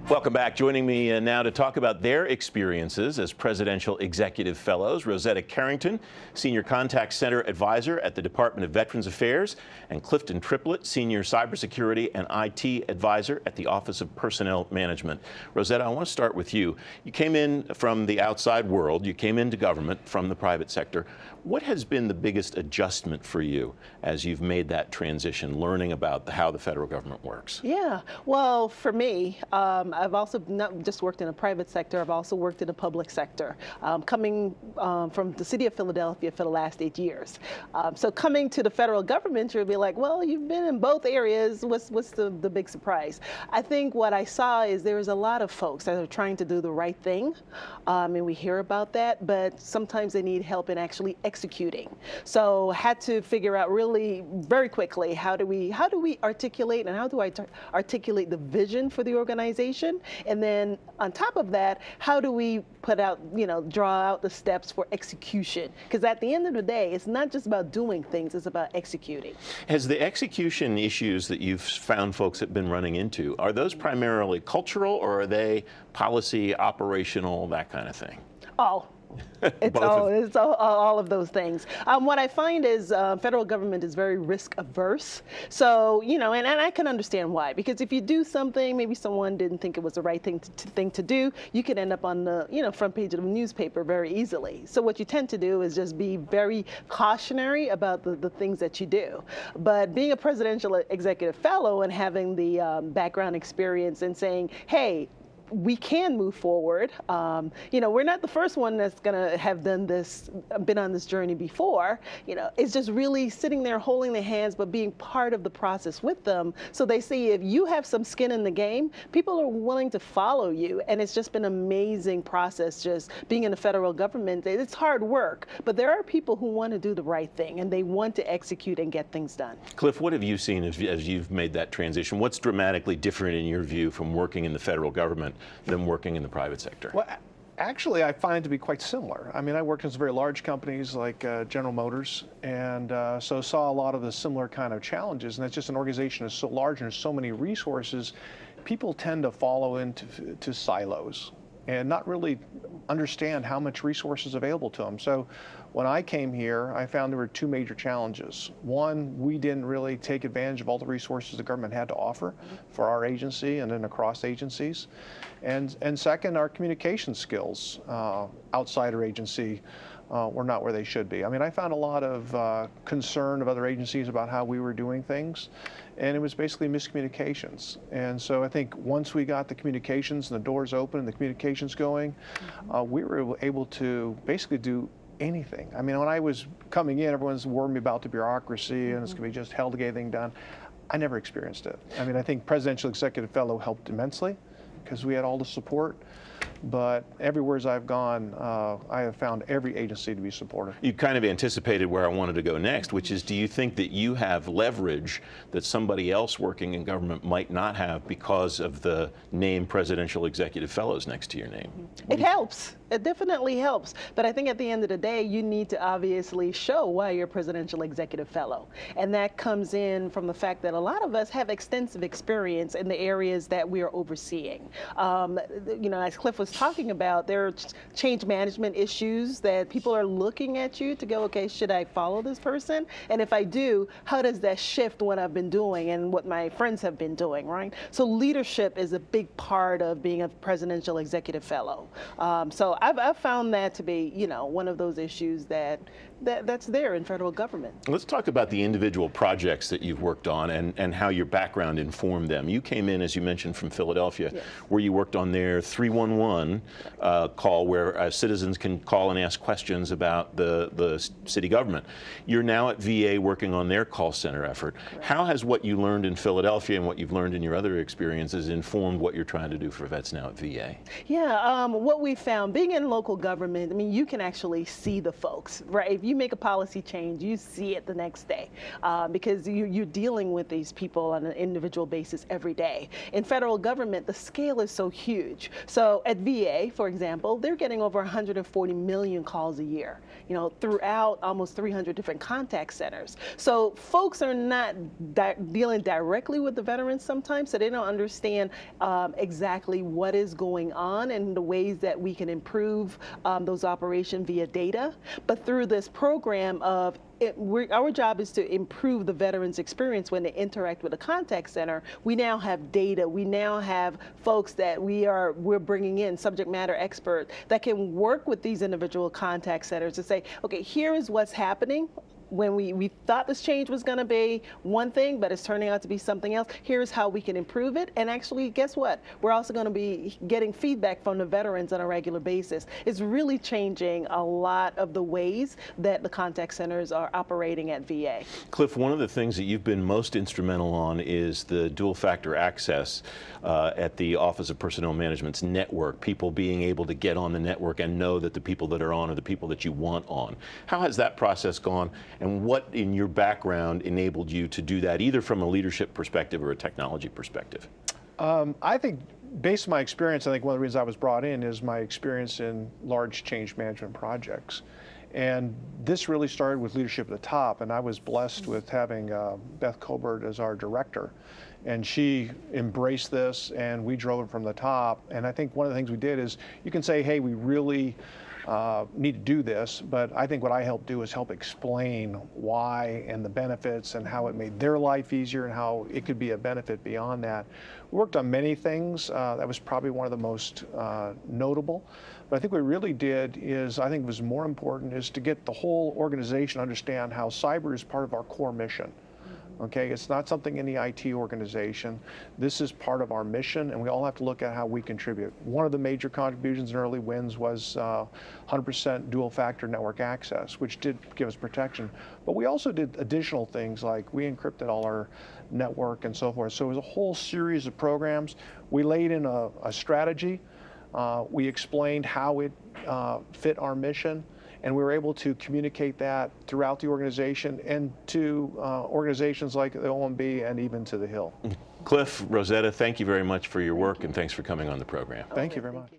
Welcome back. Joining me now to talk about their experiences as Presidential Executive Fellows, Rosetta Carrington, Senior Contact Center Advisor at the Department of Veterans Affairs, and Clifton Triplett, Senior Cybersecurity and IT Advisor at the Office of Personnel Management. Rosetta, I want to start with you. You came in from the outside world. You came into government from the private sector. What has been the biggest adjustment for you as you've made that transition, learning about how the federal government works? Yeah, well, for me, I've also not just worked in the private sector, I've also worked in the public sector, coming from the city of Philadelphia for the last 8 years. So coming to the federal government, you'll be like, well, you've been in both areas. What's the big surprise? I think what I saw is there's a lot of folks that are trying to do the right thing, and we hear about that, but sometimes they need help in actually executing. So had to figure out really very quickly, how do we articulate, and how do I articulate the vision for the organization? And then on top of that, how do we put out, draw out the steps for execution? Because at the end of the day, it's not just about doing things, it's about executing. Has the execution issues that you've found folks have been running into, are those primarily cultural, or are they policy, operational, that kind of thing? It's all of those things. What I find is federal government is very risk averse. So, and I can understand why. Because if you do something, maybe someone didn't think it was the right thing to do, you could end up on the front page of the newspaper very easily. So what you tend to do is just be very cautionary about the things that you do. But being a presidential executive fellow and having the background experience and saying, hey, we can move forward. We're not the first one that's going to have done this, been on this journey before. It's just really sitting there holding their hands, but being part of the process with them. So they see if you have some skin in the game, people are willing to follow you. And it's just been an amazing process just being in the federal government. It's hard work, but there are people who want to do the right thing and they want to execute and get things done. Cliff, what have you seen as you've made that transition? What's dramatically different in your view from working in the federal government than working in the private sector? Well, actually, I find it to be quite similar. I mean, I worked in some very large companies like General Motors, and so saw a lot of the similar kind of challenges. And it's just an organization that's so large and there's so many resources, people tend to follow into silos and not really understand how much resources available to them. So when I came here, I found there were two major challenges. One, we didn't really take advantage of all the resources the government had to offer for our agency and then across agencies. And second, our communication skills outside our agency were not where they should be. I mean, I found a lot of concern of other agencies about how we were doing things, and it was basically miscommunications. And so I think once we got the communications and the doors open and the communications going, we were able to basically do anything. I mean, when I was coming in, everyone's worried about the bureaucracy and it's going to be just hell to get anything done. I never experienced it. I mean, I think Presidential Executive Fellow helped immensely because we had all the support. But everywhere as I've gone, I have found every agency to be supportive. You kind of anticipated where I wanted to go next, which is, do you think that you have leverage that somebody else working in government might not have because of the name Presidential Executive Fellows next to your name? It helps. It definitely helps. But I think at the end of the day, you need to obviously show why you're a Presidential Executive Fellow. And that comes in from the fact that a lot of us have extensive experience in the areas that we are overseeing. As Cliff was talking about, there are change management issues that people are looking at you to go, okay, should I follow this person? And if I do, how does that shift what I've been doing and what my friends have been doing, right? So leadership is a big part of being a Presidential Executive Fellow. So I've found that to be, one of those issues that's there in federal government. Let's talk about the individual projects that you've worked on and how your background informed them. You came in, as you mentioned, from Philadelphia, yes, where you worked on their 311 call where citizens can call and ask questions about the city government. You're now at VA working on their call center effort. Right. How has what you learned in Philadelphia and what you've learned in your other experiences informed what you're trying to do for vets now at VA? Yeah, what we found, being in local government, I mean, you can actually see the folks, right? If you make a policy change, you see it the next day because you're dealing with these people on an individual basis every day. In federal government, the scale is so huge. So at VA, for example, they're getting over 140 million calls a year, throughout almost 300 different contact centers. So folks are not dealing directly with the veterans sometimes, so they don't understand exactly what is going on and the ways that we can improve those operations via data. But through this program of our job is to improve the veterans' experience when they interact with a contact center. We now have data. We now have folks that we're bringing in, subject matter experts, that can work with these individual contact centers to say, okay, here is what's happening. When we thought this change was going to be one thing, but it's turning out to be something else. Here's how we can improve it. And actually, guess what? We're also going to be getting feedback from the veterans on a regular basis. It's really changing a lot of the ways that the contact centers are operating at VA. Cliff, one of the things that you've been most instrumental on is the dual factor access at the Office of Personnel Management's network, people being able to get on the network and know that the people that are on are the people that you want on. How has that process gone? And what in your background enabled you to do that, either from a leadership perspective or a technology perspective? I think, based on my experience, I think one of the reasons I was brought in is my experience in large change management projects. And this really started with leadership at the top, and I was blessed with having Beth Colbert as our director. And she embraced this, and we drove it from the top. And I think one of the things we did is, you can say, hey, we really need to do this, but I think what I helped do is help explain why and the benefits and how it made their life easier and how it could be a benefit beyond that. We worked on many things. That was probably one of the most notable. But I think what we really did is, I think was more important, is to get the whole organization to understand how cyber is part of our core mission. Okay, it's not something in the IT organization. This is part of our mission, and we all have to look at how we contribute. One of the major contributions and early wins was 100% dual factor network access, which did give us protection. But we also did additional things, like we encrypted all our network and so forth. So it was a whole series of programs. We laid in a strategy. We explained how it fit our mission. And we were able to communicate that throughout the organization and to organizations like the OMB and even to the Hill. Cliff, Rosetta, thank you very much for your work, and thanks for coming on the program. Thank you very much.